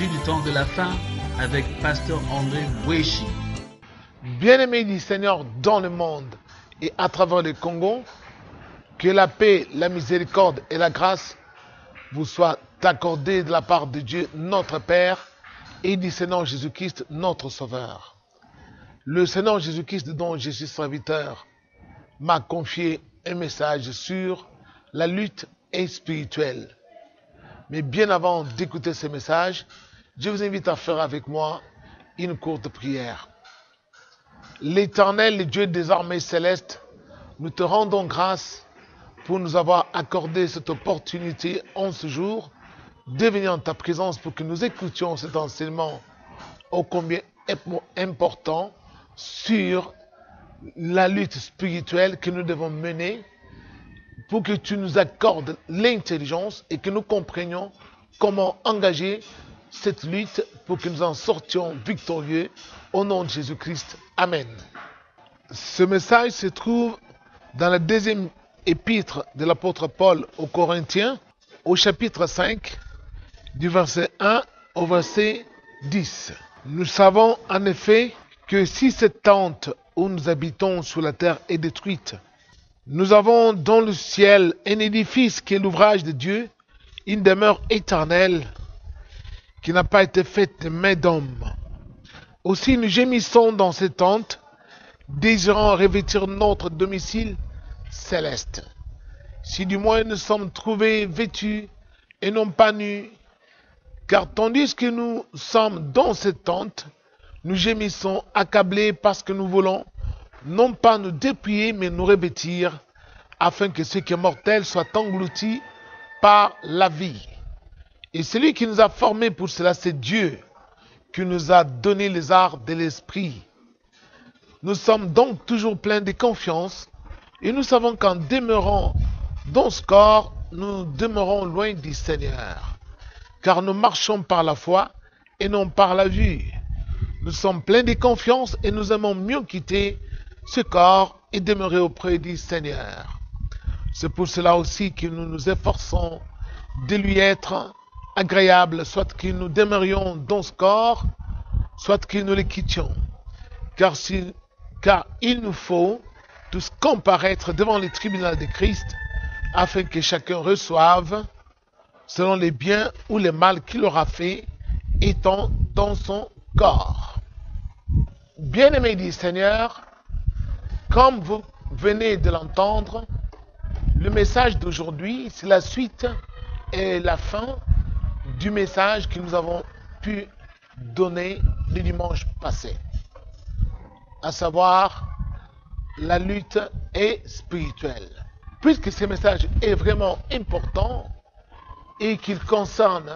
messagerie du temps de la fin avec Pasteur André Bouéchi. Bien-aimés du Seigneur dans le monde et à travers le Congo, que la paix, la miséricorde et la grâce vous soient accordées de la part de Dieu notre Père et du Seigneur Jésus-Christ notre Sauveur. Le Seigneur Jésus-Christ dont je suis serviteur m'a confié un message sur la lutte spirituelle. Mais bien avant d'écouter ce message, je vous invite à faire avec moi une courte prière. L'Éternel, le Dieu des armées célestes, nous te rendons grâce pour nous avoir accordé cette opportunité en ce jour de venir en ta présence pour que nous écoutions cet enseignement ô combien important sur la lutte spirituelle que nous devons mener, pour que tu nous accordes l'intelligence et que nous comprenions comment engager cette lutte pour que nous en sortions victorieux au nom de Jésus-Christ. Amen. Ce message se trouve dans la deuxième épître de l'apôtre Paul aux Corinthiens, au chapitre 5, du verset 1 au verset 10. Nous savons en effet que si cette tente où nous habitons sur la terre est détruite, nous avons dans le ciel un édifice qui est l'ouvrage de Dieu, une demeure éternelle qui n'a pas été faite de main d'homme. Aussi nous gémissons dans cette tente, désirant revêtir notre domicile céleste. Si du moins nous sommes trouvés vêtus et non pas nus, car tandis que nous sommes dans cette tente, nous gémissons accablés parce que nous voulons non pas nous dépouiller, mais nous revêtir, afin que ce qui est mortel soit englouti par la vie. Et celui qui nous a formés pour cela, c'est Dieu, qui nous a donné les arts de l'esprit. Nous sommes donc toujours pleins de confiance, et nous savons qu'en demeurant dans ce corps, nous demeurons loin du Seigneur, car nous marchons par la foi et non par la vue. Nous sommes pleins de confiance et nous aimons mieux quitter ce corps et demeurer auprès du Seigneur. C'est pour cela aussi que nous nous efforçons de lui être agréable, soit que nous demeurions dans ce corps, soit que nous le quittions. Car il nous faut tous comparaître devant le tribunal de Christ, afin que chacun reçoive selon les biens ou les mal qu'il aura fait, étant dans son corps. Bien-aimés du Seigneur, comme vous venez de l'entendre, le message d'aujourd'hui, c'est la suite et la fin du message que nous avons pu donner le dimanche passé, à savoir la lutte est spirituelle. Puisque ce message est vraiment important et qu'il concerne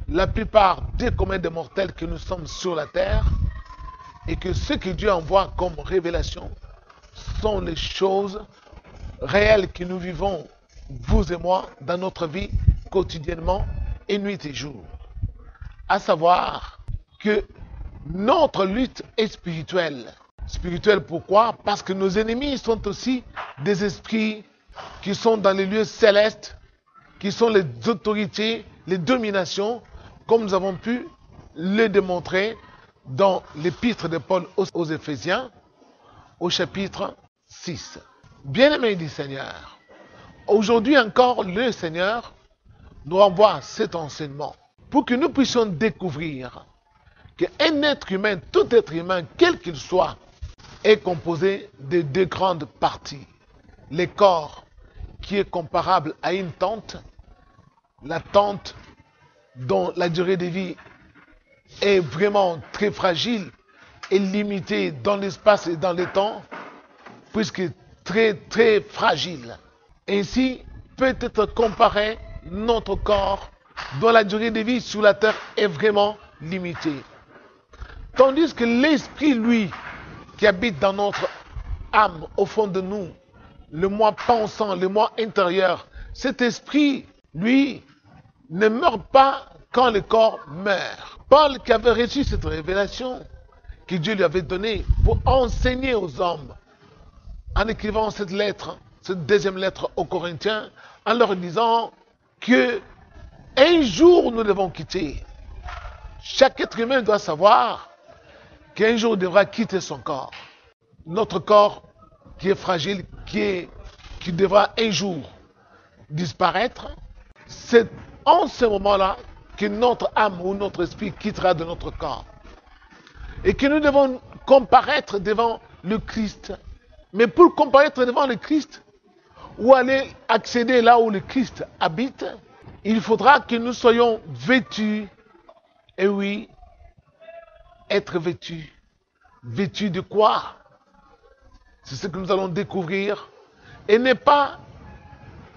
la plupart des communs des mortels que nous sommes sur la terre, et que ce que Dieu envoie comme révélation sont les choses réelles que nous vivons, vous et moi, dans notre vie quotidiennement et nuit et jour. À savoir que notre lutte est spirituelle. Spirituelle pourquoi? Parce que nos ennemis sont aussi des esprits qui sont dans les lieux célestes, qui sont les autorités, les dominations, comme nous avons pu le démontrer dans l'épître de Paul aux Éphésiens, au chapitre 6. Bien-aimés du Seigneur, aujourd'hui encore, le Seigneur nous envoie cet enseignement pour que nous puissions découvrir qu'un être humain, tout être humain, quel qu'il soit, est composé de deux grandes parties. Le corps, qui est comparable à une tente, la tente dont la durée de vie est vraiment très fragile et limitée dans l'espace et dans le temps, puisque très très fragile. Ainsi peut être comparé notre corps dont la durée de vie sur la terre est vraiment limitée. Tandis que l'esprit, lui, qui habite dans notre âme, au fond de nous, le moi pensant, le moi intérieur, cet esprit, lui, ne meurt pas quand le corps meurt. Paul, qui avait reçu cette révélation que Dieu lui avait donnée pour enseigner aux hommes, en écrivant cette lettre, cette deuxième lettre aux Corinthiens, en leur disant que un jour nous devons quitter Chaque être humain doit savoir qu'un jour il devra quitter son corps. Notre corps qui est fragile, qui devra un jour disparaître, c'est en ce moment-là que notre âme ou notre esprit quittera de notre corps. Et que nous devons comparaître devant le Christ. Mais pour comparaître devant le Christ, ou aller accéder là où le Christ habite, il faudra que nous soyons vêtus. Et oui, être vêtus. Vêtus de quoi? C'est ce que nous allons découvrir. Et ne pas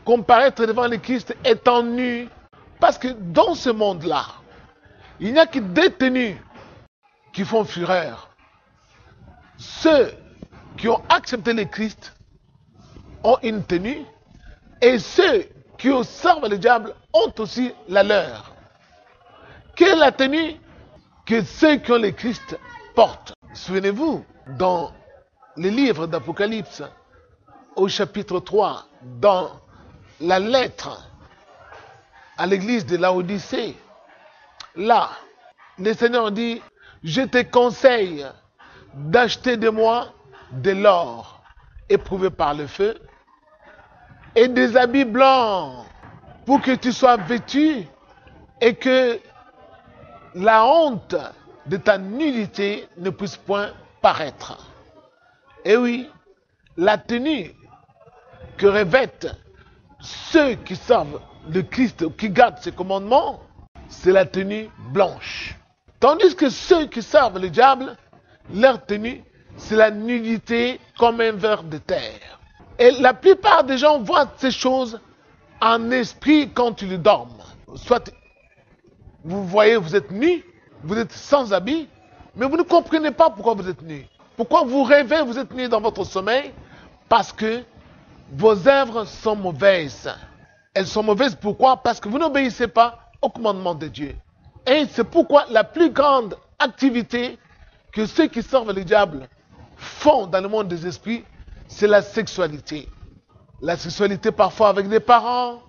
comparaître devant le Christ étant nu. Parce que dans ce monde-là, il n'y a que des tenues qui font fureur. Ceux qui ont accepté le Christ ont une tenue, et ceux qui servent le diable ont aussi la leur. Quelle est la tenue que ceux qui ont le Christ portent? Souvenez-vous, dans le livre d'Apocalypse, au chapitre 3, dans la lettre à l'église de Laodicée, là, le Seigneur dit: je te conseille d'acheter de moi de l'or éprouvé par le feu et des habits blancs pour que tu sois vêtu et que la honte de ta nudité ne puisse point paraître. Et oui, la tenue que revêtent ceux qui servent le Christ, qui gardent ses commandements, c'est la tenue blanche. Tandis que ceux qui servent le diable, leur tenue, c'est la nudité comme un ver de terre. Et la plupart des gens voient ces choses en esprit quand ils dorment. Soit vous voyez, vous êtes nus, vous êtes sans habits, mais vous ne comprenez pas pourquoi vous êtes nus. Pourquoi vous rêvez, vous êtes nus dans votre sommeil? Parce que vos œuvres sont mauvaises. Elles sont mauvaises pourquoi? Parce que vous n'obéissez pas au commandement de Dieu. Et c'est pourquoi la plus grande activité que ceux qui servent le diable font dans le monde des esprits, c'est la sexualité. La sexualité parfois avec des parents.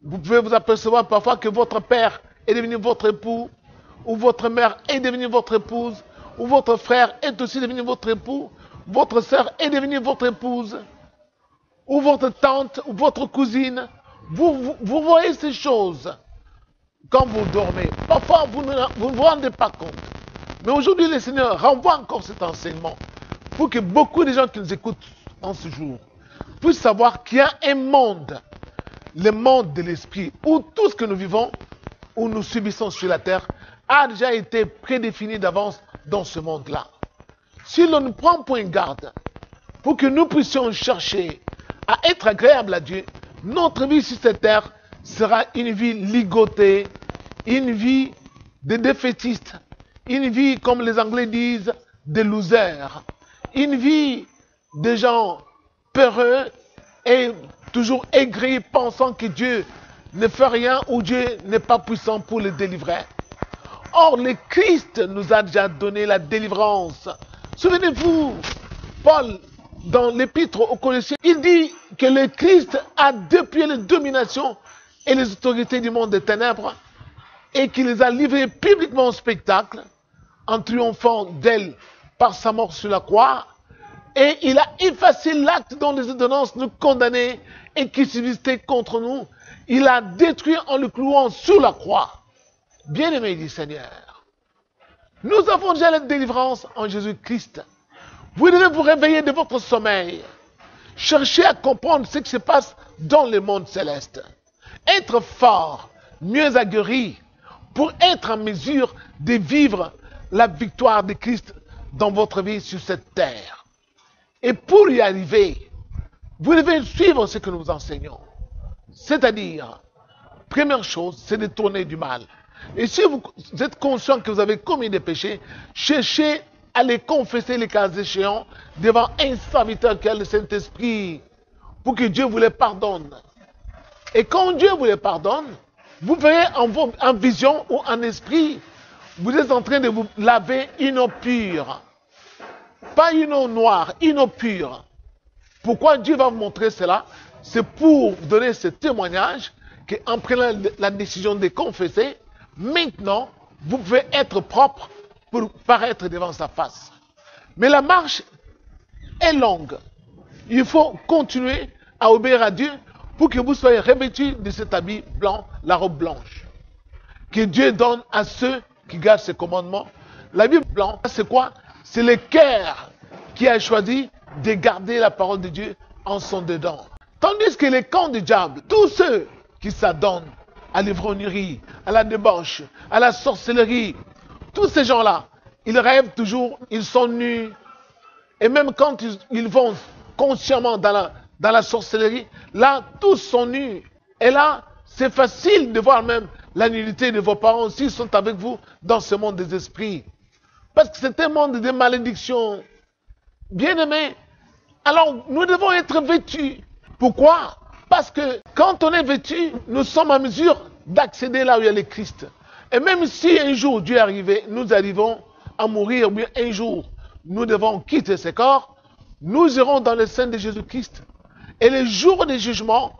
Vous pouvez vous apercevoir parfois que votre père est devenu votre époux, ou votre mère est devenue votre épouse, ou votre frère est aussi devenu votre époux, votre soeur est devenue votre épouse, ou votre tante, ou votre cousine. Vous voyez ces choses quand vous dormez. Parfois, vous ne vous rendez pas compte. Mais aujourd'hui, le Seigneur renvoie encore cet enseignement pour que beaucoup de gens qui nous écoutent en ce jour puissent savoir qu'il y a un monde, le monde de l'esprit, où tout ce que nous vivons, où nous subissons sur la terre, a déjà été prédéfini d'avance dans ce monde-là. Si l'on ne prend point garde pour que nous puissions chercher à être agréables à Dieu, notre vie sur cette terre sera une vie ligotée, une vie de défaitistes, une vie, comme les Anglais disent, de losers, une vie de gens peureux et toujours aigris, pensant que Dieu ne fait rien ou Dieu n'est pas puissant pour les délivrer. Or, le Christ nous a déjà donné la délivrance. Souvenez-vous, Paul, dans l'épître aux Colossiens, il dit que le Christ a dépouillé les dominations et les autorités du monde des ténèbres et qu'il les a livrées publiquement au spectacle en triomphant d'elles par sa mort sur la croix. Et il a effacé l'acte dont les ordonnances nous condamnaient et qui subsistait contre nous. Il a détruit en le clouant sur la croix. Bien-aimé du Seigneur, nous avons déjà la délivrance en Jésus-Christ. Vous devez vous réveiller de votre sommeil. Cherchez à comprendre ce qui se passe dans le monde céleste. Être fort, mieux aguerri, pour être en mesure de vivre la victoire de Christ dans votre vie sur cette terre. Et pour y arriver, vous devez suivre ce que nous enseignons. C'est-à-dire, première chose, c'est de tourner du mal. Et si vous êtes conscient que vous avez commis des péchés, cherchez à les confesser les cas échéants devant un serviteur qui a le Saint-Esprit pour que Dieu vous les pardonne. Et quand Dieu vous les pardonne, vous verrez en vision ou en esprit, vous êtes en train de vous laver une eau pure. Pas une eau noire, une eau pure. Pourquoi Dieu va vous montrer cela? C'est pour vous donner ce témoignage qu'en prenant la décision de confesser, maintenant, vous pouvez être propre pour paraître devant sa face. Mais la marche est longue. Il faut continuer à obéir à Dieu pour que vous soyez revêtus de cet habit blanc, la robe blanche, que Dieu donne à ceux qui gardent ses commandements. L'habit blanc, c'est quoi? C'est le cœur qui a choisi de garder la parole de Dieu en son dedans. Tandis que les camps du diable, tous ceux qui s'adonnent à l'ivrognerie, à la débauche, à la sorcellerie, tous ces gens-là, ils rêvent toujours, ils sont nus. Et même quand ils vont consciemment dans la sorcellerie, là, tous sont nus. Et là, c'est facile de voir même la nudité de vos parents s'ils sont avec vous dans ce monde des esprits. Parce que c'est un monde de malédiction. Bien-aimés, alors nous devons être vêtus. Pourquoi? Parce que quand on est vêtu, nous sommes en mesure d'accéder là où il y a le Christ. Et même si un jour Dieu est arrivé, nous arrivons à mourir, ou bien un jour nous devons quitter ce corps, nous irons dans le sein de Jésus-Christ. Et le jour du jugement,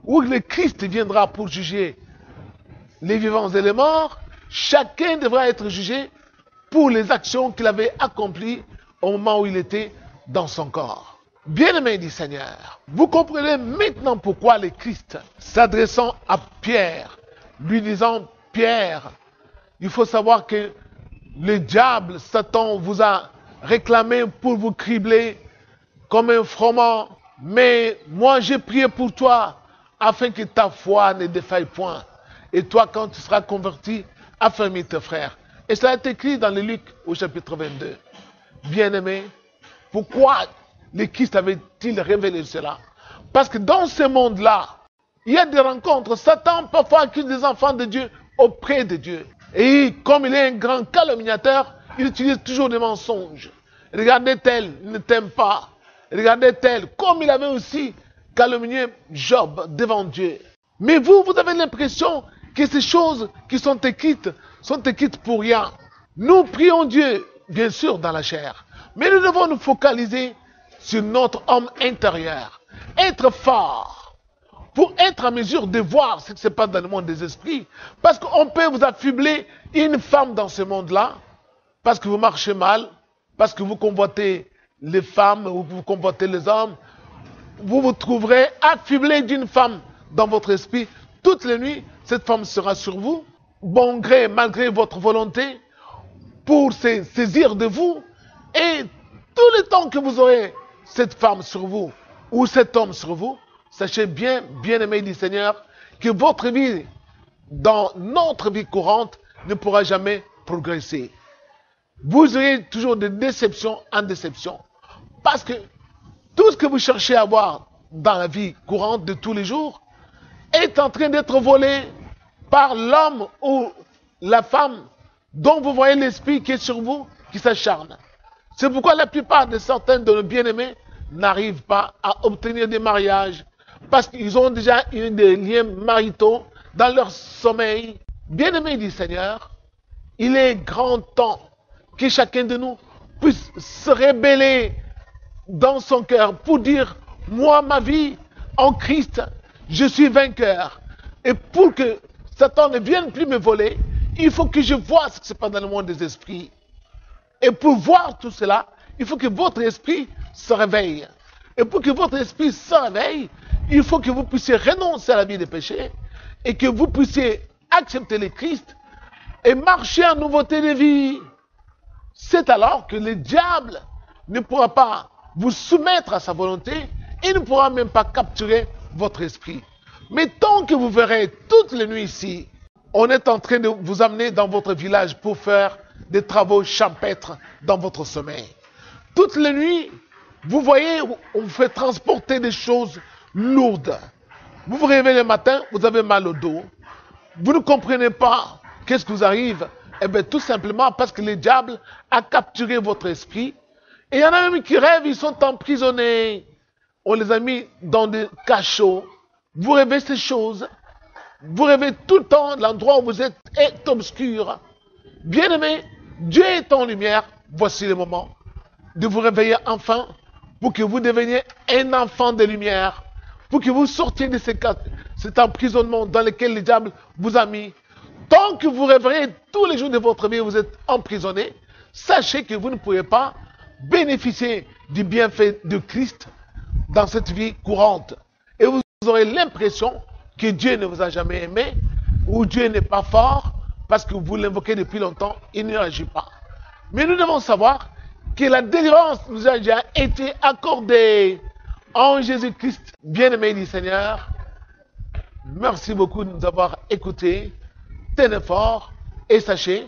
où le Christ viendra pour juger les vivants et les morts, chacun devra être jugé pour les actions qu'il avait accomplies au moment où il était dans son corps. Bien-aimé du Seigneur, vous comprenez maintenant pourquoi le Christ, s'adressant à Pierre, lui disant, Pierre, il faut savoir que le diable, Satan, vous a réclamé pour vous cribler comme un froment. Mais moi, j'ai prié pour toi afin que ta foi ne défaille point. Et toi, quand tu seras converti, affermis tes frères. Et cela est écrit dans le Luc au chapitre 22. Bien-aimé, pourquoi le Christ avait-il révélé cela? Parce que dans ce monde-là, il y a des rencontres. Satan parfois accuse des enfants de Dieu auprès de Dieu. Et comme il est un grand calomniateur, il utilise toujours des mensonges. Regardez tel, il ne t'aime pas. Regardez tel, comme il avait aussi calomnié Job devant Dieu. Mais vous avez l'impression que ces choses qui sont écrites pour rien. Nous prions Dieu, bien sûr, dans la chair. Mais nous devons nous focaliser sur notre homme intérieur. Être fort pour être en mesure de voir ce qui se passe dans le monde des esprits. Parce qu'on peut vous affubler une femme dans ce monde-là, parce que vous marchez mal, parce que vous convoitez les femmes ou vous convoitez les hommes. Vous vous trouverez affublé d'une femme dans votre esprit. Toutes les nuits, cette femme sera sur vous, bon gré, malgré votre volonté, pour se saisir de vous. Et tout le temps que vous aurez cette femme sur vous, ou cet homme sur vous, sachez bien, bien-aimés du Seigneur, que votre vie, dans notre vie courante, ne pourra jamais progresser. Vous aurez toujours de déception en déception. Parce que tout ce que vous cherchez à avoir dans la vie courante de tous les jours est en train d'être volé par l'homme ou la femme dont vous voyez l'esprit qui est sur vous, qui s'acharne. C'est pourquoi la plupart de certains de nos bien-aimés n'arrivent pas à obtenir des mariages parce qu'ils ont déjà eu des liens maritaux dans leur sommeil. Bien-aimés du Seigneur, il est grand temps que chacun de nous puisse se rébeller dans son cœur pour dire, moi, ma vie en Christ, je suis vainqueur. Et pour que Satan ne vienne plus me voler, il faut que je voie ce qui se passe dans le monde des esprits. Et pour voir tout cela, il faut que votre esprit se réveille. Et pour que votre esprit se réveille, il faut que vous puissiez renoncer à la vie des péchés et que vous puissiez accepter le Christ et marcher en nouveauté de vie. C'est alors que le diable ne pourra pas vous soumettre à sa volonté et ne pourra même pas capturer votre esprit. Mais tant que vous verrez toutes les nuits ici, on est en train de vous amener dans votre village pour faire des travaux champêtres dans votre sommeil. Toutes les nuits, vous voyez, on vous fait transporter des choses lourdes. Vous vous réveillez le matin, vous avez mal au dos. Vous ne comprenez pas qu'est-ce qui vous arrive. Eh bien, tout simplement parce que le diable a capturé votre esprit. Et il y en a même qui rêvent, ils sont emprisonnés. On les a mis dans des cachots. Vous rêvez ces choses. Vous rêvez tout le temps, l'endroit où vous êtes est obscur. Bien-aimés, Dieu est en lumière. Voici le moment de vous réveiller enfin pour que vous deveniez un enfant de lumière. Pour que vous sortiez de cet emprisonnement dans lequel le diable vous a mis. tant que vous rêverez tous les jours de votre vie, vous êtes emprisonné, sachez que vous ne pouvez pas bénéficier du bienfait de Christ dans cette vie courante. Et vous aurez l'impression que Dieu ne vous a jamais aimé, ou Dieu n'est pas fort, parce que vous l'invoquez depuis longtemps, il ne réagit pas. Mais nous devons savoir que la délivrance nous a déjà été accordée en Jésus-Christ, bien-aimé du Seigneur. Merci beaucoup de nous avoir écoutés. Tenez fort et sachez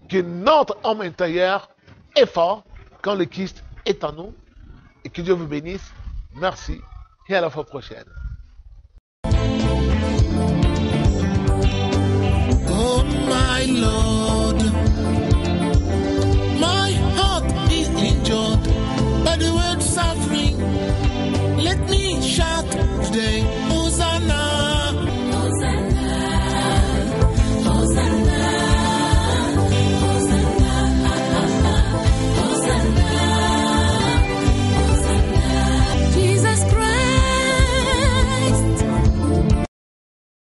que notre homme intérieur est fort quand le Christ est en nous. Et que Dieu vous bénisse. Merci et à la fois prochaine.